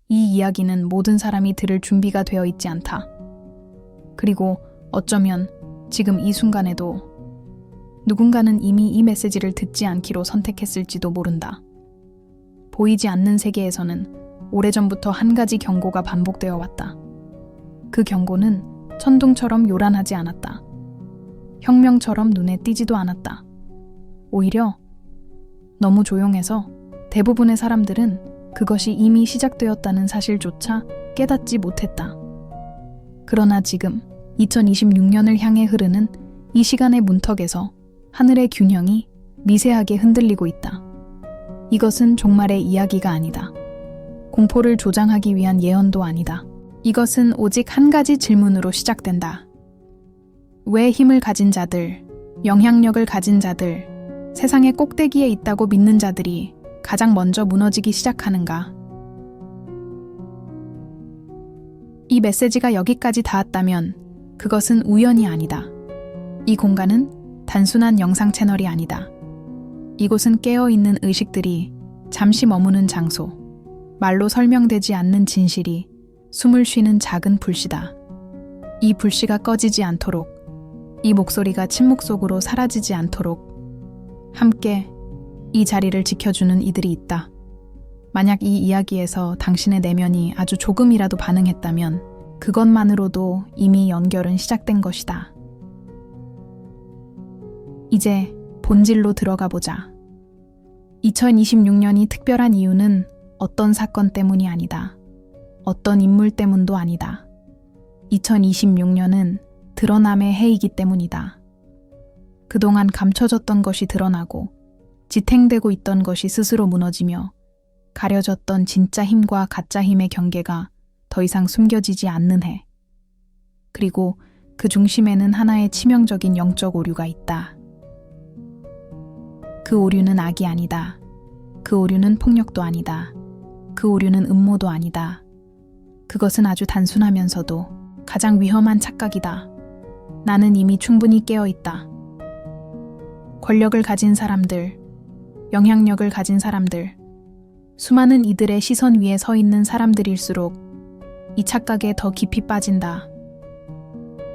이 이야기는 모든 사람이 들을 준비가 되어 있지 않다. 그리고 어쩌면 지금 이 순간에도 누군가는 이미 이 메시지를 듣지 않기로 선택했을지도 모른다. 보이지 않는 세계에서는 오래전부터 한 가지 경고가 반복되어 왔다. 그 경고는 천둥처럼 요란하지 않았다. 혁명처럼 눈에 띄지도 않았다. 오히려 너무 조용해서 대부분의 사람들은 그것이 이미 시작되었다는 사실조차 깨닫지 못했다. 그러나 지금 2026년을 향해 흐르는 이 시간의 문턱에서 하늘의 균형이 미세하게 흔들리고 있다. 이것은 종말의 이야기가 아니다. 공포를 조장하기 위한 예언도 아니다. 이것은 오직 한 가지 질문으로 시작된다. 왜 힘을 가진 자들, 영향력을 가진 자들, 세상의 꼭대기에 있다고 믿는 자들이 가장 먼저 무너지기 시작하는가? 이 메시지가 여기까지 닿았다면 그것은 우연이 아니다. 이 공간은 단순한 영상 채널이 아니다. 이곳은 깨어있는 의식들이 잠시 머무는 장소, 말로 설명되지 않는 진실이 숨을 쉬는 작은 불씨다. 이 불씨가 꺼지지 않도록, 이 목소리가 침묵 속으로 사라지지 않도록 함께 이 자리를 지켜주는 이들이 있다. 만약 이 이야기에서 당신의 내면이 아주 조금이라도 반응했다면 그것만으로도 이미 연결은 시작된 것이다. 이제 본질로 들어가 보자. 2026년이 특별한 이유는 어떤 사건 때문이 아니다. 어떤 인물 때문도 아니다. 2026년은 드러남의 해이기 때문이다. 그동안 감춰졌던 것이 드러나고 지탱되고 있던 것이 스스로 무너지며 가려졌던 진짜 힘과 가짜 힘의 경계가 더 이상 숨겨지지 않는 해. 그리고 그 중심에는 하나의 치명적인 영적 오류가 있다. 그 오류는 악이 아니다. 그 오류는 폭력도 아니다. 그 오류는 음모도 아니다. 그것은 아주 단순하면서도 가장 위험한 착각이다. 나는 이미 충분히 깨어 있다. 권력을 가진 사람들, 영향력을 가진 사람들, 수많은 이들의 시선 위에 서 있는 사람들일수록 이 착각에 더 깊이 빠진다.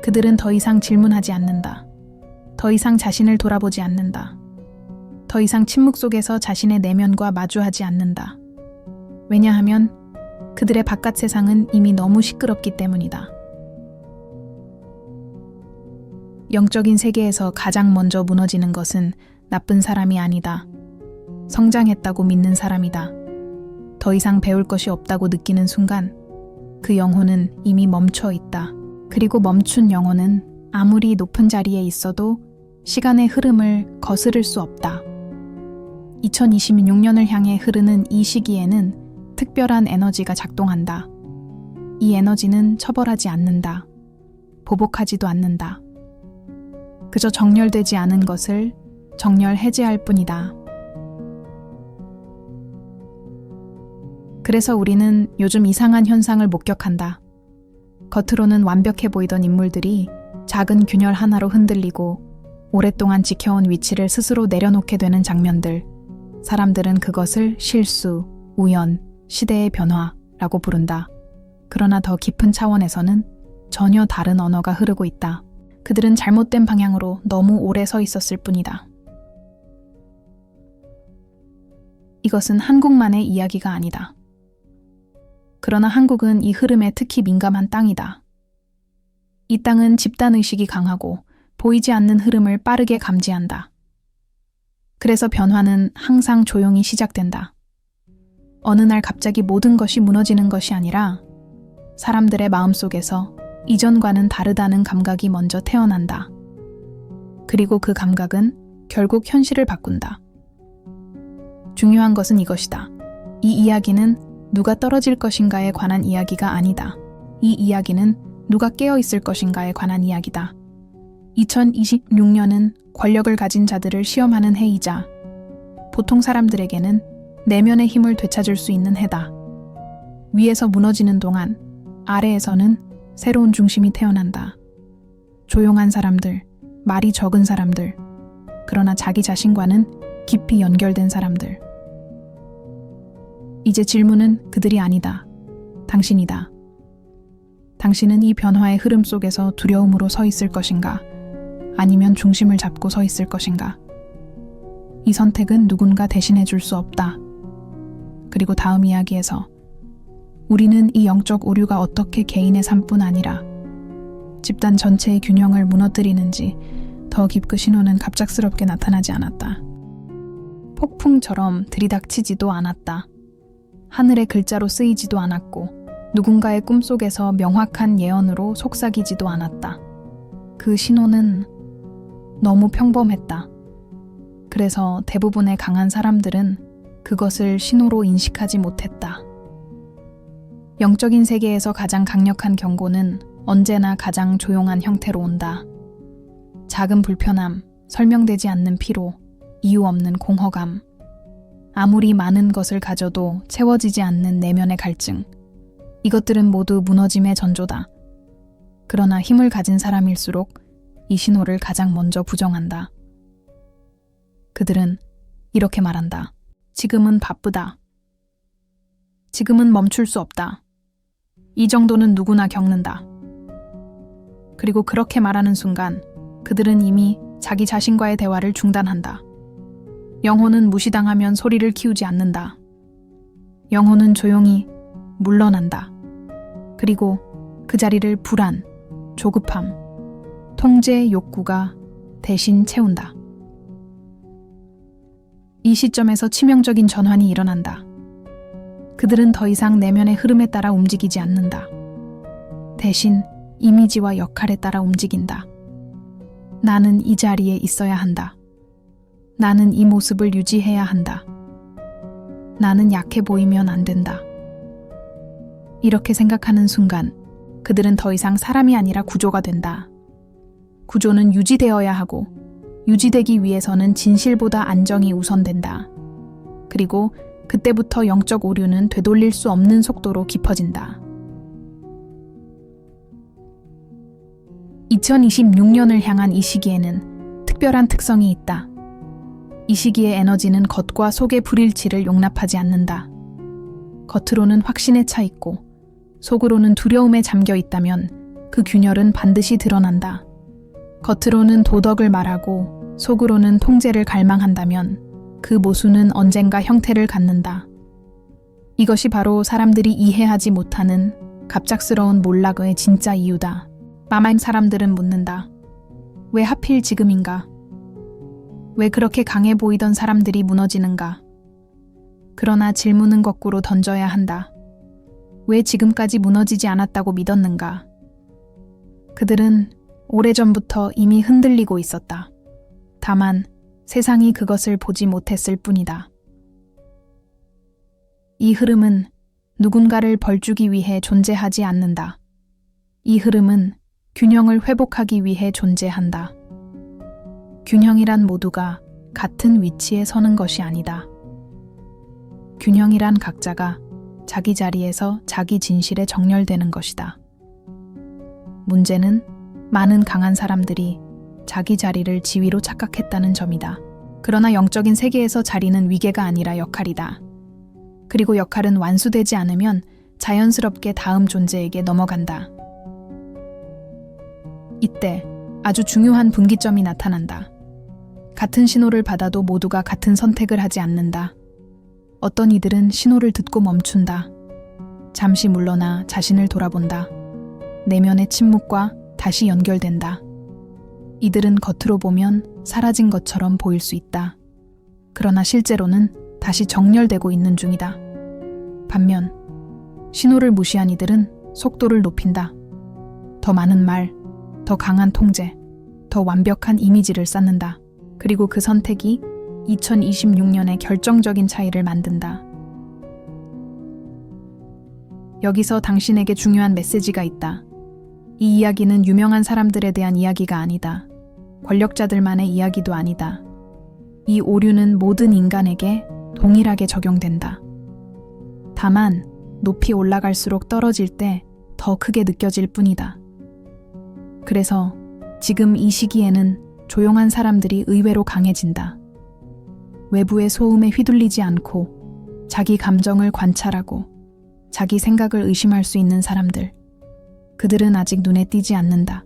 그들은 더 이상 질문하지 않는다. 더 이상 자신을 돌아보지 않는다. 더 이상 침묵 속에서 자신의 내면과 마주하지 않는다. 왜냐하면 그들의 바깥 세상은 이미 너무 시끄럽기 때문이다. 영적인 세계에서 가장 먼저 무너지는 것은 나쁜 사람이 아니다. 성장했다고 믿는 사람이다. 더 이상 배울 것이 없다고 느끼는 순간 그 영혼은 이미 멈춰 있다. 그리고 멈춘 영혼은 아무리 높은 자리에 있어도 시간의 흐름을 거스를 수 없다. 2026년을 향해 흐르는 이 시기에는 특별한 에너지가 작동한다. 이 에너지는 처벌하지 않는다. 보복하지도 않는다. 그저 정렬되지 않은 것을 정렬 해제할 뿐이다. 그래서 우리는 요즘 이상한 현상을 목격한다. 겉으로는 완벽해 보이던 인물들이 작은 균열 하나로 흔들리고 오랫동안 지켜온 위치를 스스로 내려놓게 되는 장면들. 사람들은 그것을 실수, 우연, 시대의 변화라고 부른다. 그러나 더 깊은 차원에서는 전혀 다른 언어가 흐르고 있다. 그들은 잘못된 방향으로 너무 오래 서 있었을 뿐이다. 이것은 한국만의 이야기가 아니다. 그러나 한국은 이 흐름에 특히 민감한 땅이다. 이 땅은 집단의식이 강하고 보이지 않는 흐름을 빠르게 감지한다. 그래서 변화는 항상 조용히 시작된다. 어느 날 갑자기 모든 것이 무너지는 것이 아니라 사람들의 마음속에서 이전과는 다르다는 감각이 먼저 태어난다. 그리고 그 감각은 결국 현실을 바꾼다. 중요한 것은 이것이다. 이 이야기는 누가 떨어질 것인가에 관한 이야기가 아니다. 이 이야기는 누가 깨어 있을 것인가에 관한 이야기다. 2026년은 권력을 가진 자들을 시험하는 해이자 보통 사람들에게는 내면의 힘을 되찾을 수 있는 해다. 위에서 무너지는 동안 아래에서는 새로운 중심이 태어난다. 조용한 사람들, 말이 적은 사람들, 그러나 자기 자신과는 깊이 연결된 사람들. 이제 질문은 그들이 아니다. 당신이다. 당신은 이 변화의 흐름 속에서 두려움으로 서 있을 것인가? 아니면 중심을 잡고 서 있을 것인가? 이 선택은 누군가 대신해 줄 수 없다. 그리고 다음 이야기에서 우리는 이 영적 오류가 어떻게 개인의 삶뿐 아니라 집단 전체의 균형을 무너뜨리는지 더 깊은 신호는 갑작스럽게 나타나지 않았다. 폭풍처럼 들이닥치지도 않았다. 하늘의 글자로 쓰이지도 않았고 누군가의 꿈속에서 명확한 예언으로 속삭이지도 않았다. 그 신호는 너무 평범했다. 그래서 대부분의 강한 사람들은 그것을 신호로 인식하지 못했다. 영적인 세계에서 가장 강력한 경고는 언제나 가장 조용한 형태로 온다. 작은 불편함, 설명되지 않는 피로, 이유 없는 공허감, 아무리 많은 것을 가져도 채워지지 않는 내면의 갈증, 이것들은 모두 무너짐의 전조다. 그러나 힘을 가진 사람일수록 이 신호를 가장 먼저 부정한다. 그들은 이렇게 말한다. 지금은 바쁘다. 지금은 멈출 수 없다. 이 정도는 누구나 겪는다. 그리고 그렇게 말하는 순간 그들은 이미 자기 자신과의 대화를 중단한다. 영혼은 무시당하면 소리를 키우지 않는다. 영혼은 조용히 물러난다. 그리고 그 자리를 불안, 조급함, 통제 욕구가 대신 채운다. 이 시점에서 치명적인 전환이 일어난다. 그들은 더 이상 내면의 흐름에 따라 움직이지 않는다. 대신 이미지와 역할에 따라 움직인다. 나는 이 자리에 있어야 한다. 나는 이 모습을 유지해야 한다. 나는 약해 보이면 안 된다. 이렇게 생각하는 순간 그들은 더 이상 사람이 아니라 구조가 된다. 구조는 유지되어야 하고 유지되기 위해서는 진실보다 안정이 우선된다. 그리고 그때부터 영적 오류는 되돌릴 수 없는 속도로 깊어진다. 2026년을 향한 이 시기에는 특별한 특성이 있다. 이 시기의 에너지는 겉과 속의 불일치를 용납하지 않는다. 겉으로는 확신에 차 있고 속으로는 두려움에 잠겨 있다면 그 균열은 반드시 드러난다. 겉으로는 도덕을 말하고 속으로는 통제를 갈망한다면 그 모순은 언젠가 형태를 갖는다. 이것이 바로 사람들이 이해하지 못하는 갑작스러운 몰락의 진짜 이유다. 마마임 사람들은 묻는다. 왜 하필 지금인가? 왜 그렇게 강해 보이던 사람들이 무너지는가? 그러나 질문은 거꾸로 던져야 한다. 왜 지금까지 무너지지 않았다고 믿었는가? 그들은 오래전부터 이미 흔들리고 있었다. 다만 세상이 그것을 보지 못했을 뿐이다. 이 흐름은 누군가를 벌주기 위해 존재하지 않는다. 이 흐름은 균형을 회복하기 위해 존재한다. 균형이란 모두가 같은 위치에 서는 것이 아니다. 균형이란 각자가 자기 자리에서 자기 진실에 정렬되는 것이다. 문제는 많은 강한 사람들이 자기 자리를 지위로 착각했다는 점이다. 그러나 영적인 세계에서 자리는 위계가 아니라 역할이다. 그리고 역할은 완수되지 않으면 자연스럽게 다음 존재에게 넘어간다. 이때 아주 중요한 분기점이 나타난다. 같은 신호를 받아도 모두가 같은 선택을 하지 않는다. 어떤 이들은 신호를 듣고 멈춘다. 잠시 물러나 자신을 돌아본다. 내면의 침묵과 다시 연결된다. 이들은 겉으로 보면 사라진 것처럼 보일 수 있다. 그러나 실제로는 다시 정렬되고 있는 중이다. 반면 신호를 무시한 이들은 속도를 높인다. 더 많은 말, 더 강한 통제, 더 완벽한 이미지를 쌓는다. 그리고 그 선택이 2026년에 결정적인 차이를 만든다. 여기서 당신에게 중요한 메시지가 있다. 이 이야기는 유명한 사람들에 대한 이야기가 아니다. 권력자들만의 이야기도 아니다. 이 오류는 모든 인간에게 동일하게 적용된다. 다만 높이 올라갈수록 떨어질 때 더 크게 느껴질 뿐이다. 그래서 지금 이 시기에는 조용한 사람들이 의외로 강해진다. 외부의 소음에 휘둘리지 않고 자기 감정을 관찰하고 자기 생각을 의심할 수 있는 사람들. 그들은 아직 눈에 띄지 않는다.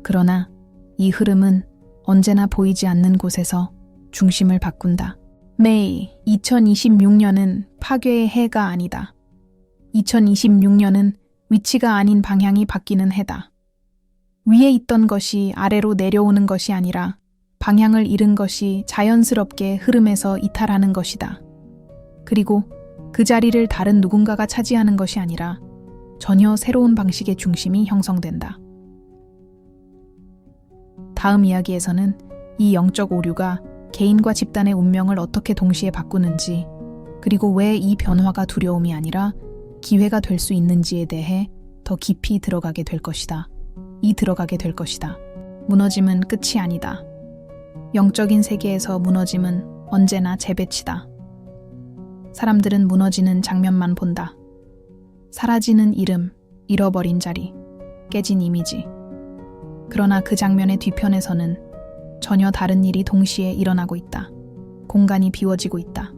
그러나 이 흐름은 언제나 보이지 않는 곳에서 중심을 바꾼다. 매일 2026년은 파괴의 해가 아니다. 2026년은 위치가 아닌 방향이 바뀌는 해다. 위에 있던 것이 아래로 내려오는 것이 아니라 방향을 잃은 것이 자연스럽게 흐름에서 이탈하는 것이다. 그리고 그 자리를 다른 누군가가 차지하는 것이 아니라 전혀 새로운 방식의 중심이 형성된다. 다음 이야기에서는 이 영적 오류가 개인과 집단의 운명을 어떻게 동시에 바꾸는지, 그리고 왜 이 변화가 두려움이 아니라 기회가 될 수 있는지에 대해 더 깊이 들어가게 될 것이다. 무너짐은 끝이 아니다. 영적인 세계에서 무너짐은 언제나 재배치다. 사람들은 무너지는 장면만 본다. 사라지는 이름, 잃어버린 자리, 깨진 이미지. 그러나 그 장면의 뒤편에서는 전혀 다른 일이 동시에 일어나고 있다. 공간이 비워지고 있다.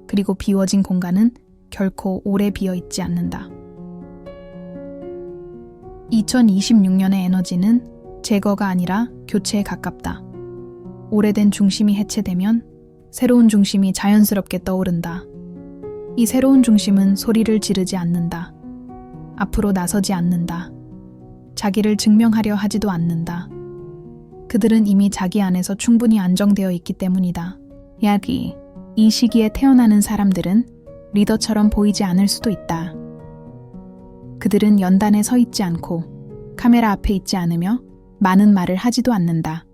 그리고 비워진 공간은 결코 오래 비어 있지 않는다. 2026년의 에너지는 제거가 아니라 교체에 가깝다. 오래된 중심이 해체되면 새로운 중심이 자연스럽게 떠오른다. 이 새로운 중심은 소리를 지르지 않는다. 앞으로 나서지 않는다. 자기를 증명하려 하지도 않는다. 그들은 이미 자기 안에서 충분히 안정되어 있기 때문이다. 이 시기에 태어나는 사람들은 리더처럼 보이지 않을 수도 있다. 그들은 연단에 서 있지 않고 카메라 앞에 있지 않으며 많은 말을 하지도 않는다.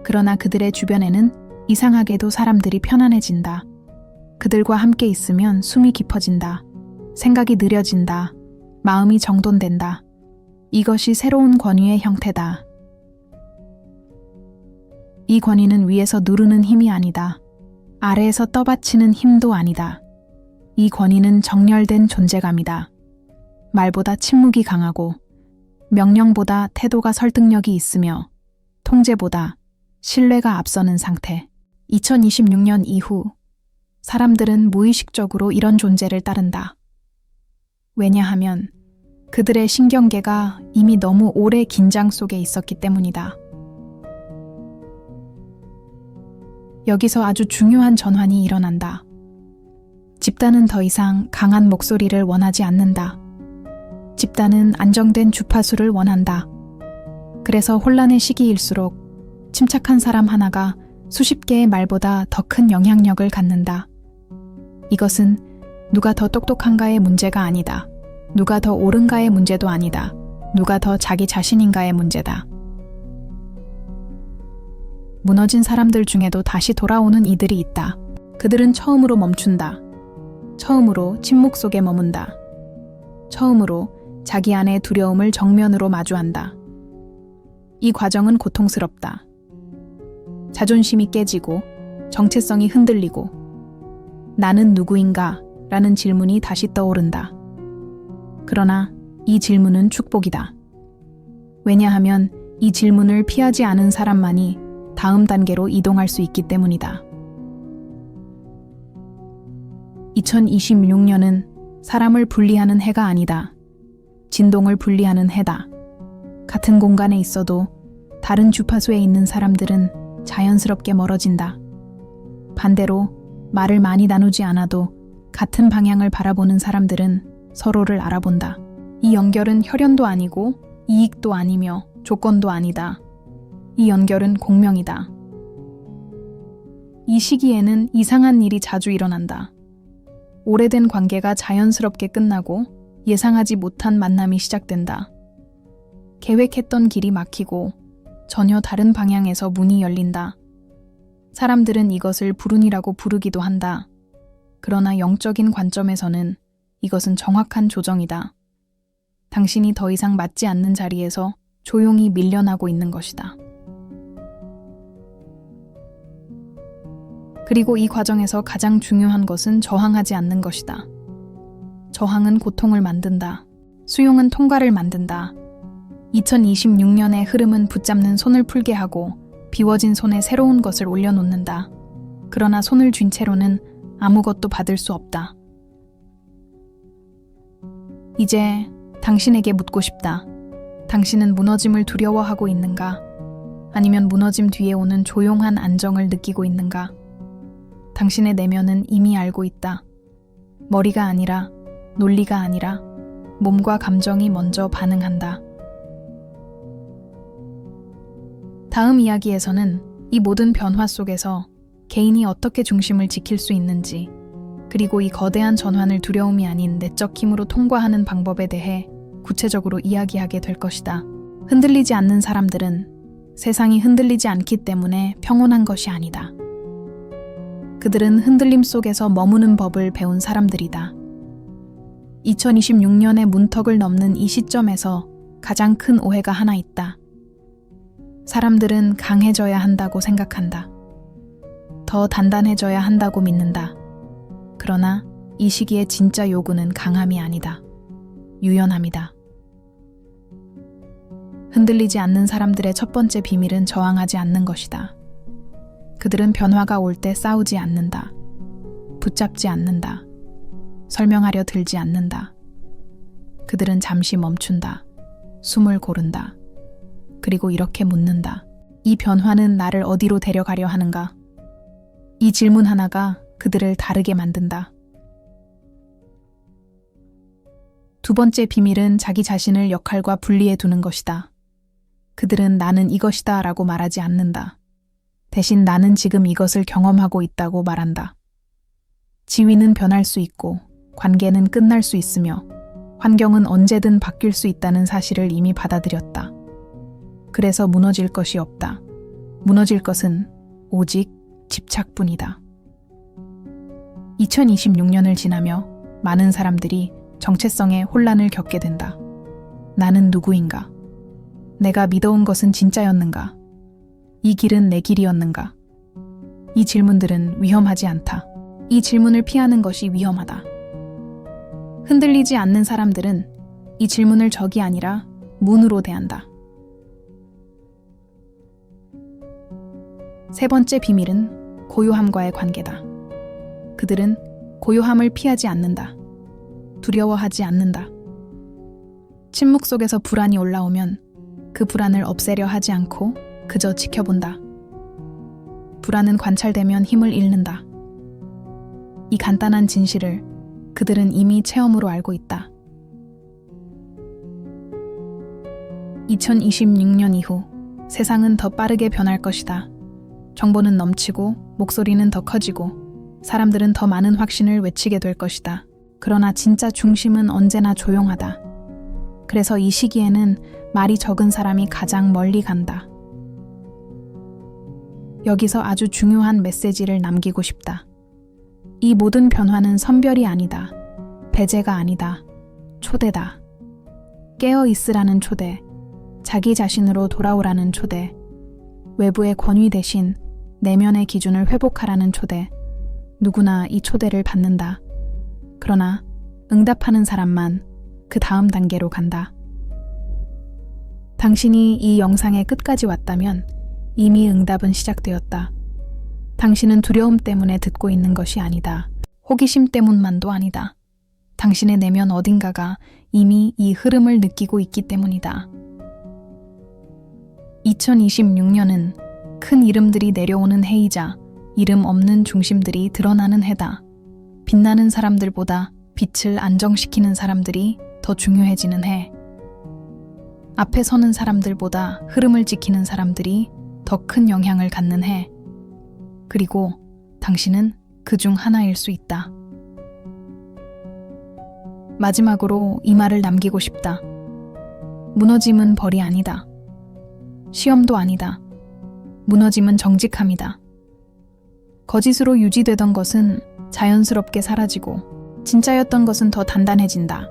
그러나 그들의 주변에는 이상하게도 사람들이 편안해진다. 그들과 함께 있으면 숨이 깊어진다. 생각이 느려진다. 마음이 정돈된다. 이것이 새로운 권위의 형태다. 이 권위는 위에서 누르는 힘이 아니다. 아래에서 떠받치는 힘도 아니다. 이 권위는 정렬된 존재감이다. 말보다 침묵이 강하고 명령보다 태도가 설득력이 있으며 통제보다 신뢰가 앞서는 상태. 2026년 이후 사람들은 무의식적으로 이런 존재를 따른다. 왜냐하면 그들의 신경계가 이미 너무 오래 긴장 속에 있었기 때문이다. 여기서 아주 중요한 전환이 일어난다. 집단은 더 이상 강한 목소리를 원하지 않는다. 집단은 안정된 주파수를 원한다. 그래서 혼란의 시기일수록 침착한 사람 하나가 수십 개의 말보다 더 큰 영향력을 갖는다. 이것은 누가 더 똑똑한가의 문제가 아니다. 누가 더 옳은가의 문제도 아니다. 누가 더 자기 자신인가의 문제다. 무너진 사람들 중에도 다시 돌아오는 이들이 있다. 그들은 처음으로 멈춘다. 처음으로 침묵 속에 머문다. 처음으로 자기 안의 두려움을 정면으로 마주한다. 이 과정은 고통스럽다. 자존심이 깨지고 정체성이 흔들리고 나는 누구인가? 라는 질문이 다시 떠오른다. 그러나 이 질문은 축복이다. 왜냐하면 이 질문을 피하지 않은 사람만이 다음 단계로 이동할 수 있기 때문이다. 2026년은 사람을 분리하는 해가 아니다. 진동을 분리하는 해다. 같은 공간에 있어도 다른 주파수에 있는 사람들은 자연스럽게 멀어진다. 반대로 말을 많이 나누지 않아도 같은 방향을 바라보는 사람들은 서로를 알아본다. 이 연결은 혈연도 아니고 이익도 아니며 조건도 아니다. 이 연결은 공명이다. 이 시기에는 이상한 일이 자주 일어난다. 오래된 관계가 자연스럽게 끝나고 예상하지 못한 만남이 시작된다. 계획했던 길이 막히고 전혀 다른 방향에서 문이 열린다. 사람들은 이것을 불운이라고 부르기도 한다. 그러나 영적인 관점에서는 이것은 정확한 조정이다. 당신이 더 이상 맞지 않는 자리에서 조용히 밀려나고 있는 것이다. 그리고 이 과정에서 가장 중요한 것은 저항하지 않는 것이다. 저항은 고통을 만든다. 수용은 통과를 만든다. 2026년의 흐름은 붙잡는 손을 풀게 하고 비워진 손에 새로운 것을 올려놓는다. 그러나 손을 쥔 채로는 아무것도 받을 수 없다. 이제 당신에게 묻고 싶다. 당신은 무너짐을 두려워하고 있는가? 아니면 무너짐 뒤에 오는 조용한 안정을 느끼고 있는가? 당신의 내면은 이미 알고 있다. 머리가 아니라, 논리가 아니라 몸과 감정이 먼저 반응한다. 다음 이야기에서는 이 모든 변화 속에서 개인이 어떻게 중심을 지킬 수 있는지, 그리고 이 거대한 전환을 두려움이 아닌 내적 힘으로 통과하는 방법에 대해 구체적으로 이야기하게 될 것이다. 흔들리지 않는 사람들은 세상이 흔들리지 않기 때문에 평온한 것이 아니다. 그들은 흔들림 속에서 머무는 법을 배운 사람들이다. 2026년의 문턱을 넘는 이 시점에서 가장 큰 오해가 하나 있다. 사람들은 강해져야 한다고 생각한다. 더 단단해져야 한다고 믿는다. 그러나 이 시기의 진짜 요구는 강함이 아니다. 유연함이다. 흔들리지 않는 사람들의 첫 번째 비밀은 저항하지 않는 것이다. 그들은 변화가 올 때 싸우지 않는다. 붙잡지 않는다. 설명하려 들지 않는다. 그들은 잠시 멈춘다. 숨을 고른다. 그리고 이렇게 묻는다. 이 변화는 나를 어디로 데려가려 하는가? 이 질문 하나가 그들을 다르게 만든다. 두 번째 비밀은 자기 자신을 역할과 분리해 두는 것이다. 그들은 나는 이것이다 라고 말하지 않는다. 대신 나는 지금 이것을 경험하고 있다고 말한다. 지위는 변할 수 있고 관계는 끝날 수 있으며 환경은 언제든 바뀔 수 있다는 사실을 이미 받아들였다. 그래서 무너질 것이 없다. 무너질 것은 오직 집착뿐이다. 2026년을 지나며 많은 사람들이 정체성의 혼란을 겪게 된다. 나는 누구인가? 내가 믿어온 것은 진짜였는가? 이 길은 내 길이었는가? 이 질문들은 위험하지 않다. 이 질문을 피하는 것이 위험하다. 흔들리지 않는 사람들은 이 질문을 적이 아니라 문으로 대한다. 세 번째 비밀은 고요함과의 관계다. 그들은 고요함을 피하지 않는다. 두려워하지 않는다. 침묵 속에서 불안이 올라오면 그 불안을 없애려 하지 않고 그저 지켜본다. 불안은 관찰되면 힘을 잃는다. 이 간단한 진실을 그들은 이미 체험으로 알고 있다. 2026년 이후 세상은 더 빠르게 변할 것이다. 정보는 넘치고 목소리는 더 커지고 사람들은 더 많은 확신을 외치게 될 것이다. 그러나 진짜 중심은 언제나 조용하다. 그래서 이 시기에는 말이 적은 사람이 가장 멀리 간다. 여기서 아주 중요한 메시지를 남기고 싶다. 이 모든 변화는 선별이 아니다. 배제가 아니다. 초대다. 깨어 있으라는 초대. 자기 자신으로 돌아오라는 초대. 외부의 권위 대신 내면의 기준을 회복하라는 초대. 누구나 이 초대를 받는다. 그러나 응답하는 사람만 그 다음 단계로 간다. 당신이 이 영상의 끝까지 왔다면 이미 응답은 시작되었다. 당신은 두려움 때문에 듣고 있는 것이 아니다. 호기심 때문만도 아니다. 당신의 내면 어딘가가 이미 이 흐름을 느끼고 있기 때문이다. 2026년은 큰 이름들이 내려오는 해이자 이름 없는 중심들이 드러나는 해다. 빛나는 사람들보다 빛을 안정시키는 사람들이 더 중요해지는 해. 앞에 서는 사람들보다 흐름을 지키는 사람들이 더 큰 영향을 갖는 해. 그리고 당신은 그 중 하나일 수 있다. 마지막으로 이 말을 남기고 싶다. 무너짐은 벌이 아니다. 시험도 아니다. 무너짐은 정직함이다. 거짓으로 유지되던 것은 자연스럽게 사라지고 진짜였던 것은 더 단단해진다.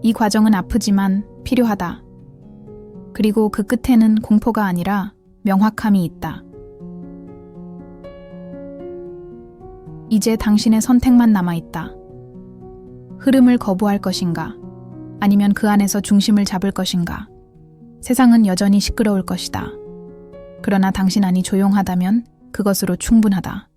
이 과정은 아프지만 필요하다. 그리고 그 끝에는 공포가 아니라 명확함이 있다. 이제 당신의 선택만 남아있다. 흐름을 거부할 것인가? 아니면 그 안에서 중심을 잡을 것인가? 세상은 여전히 시끄러울 것이다. 그러나 당신 안이 조용하다면 그것으로 충분하다.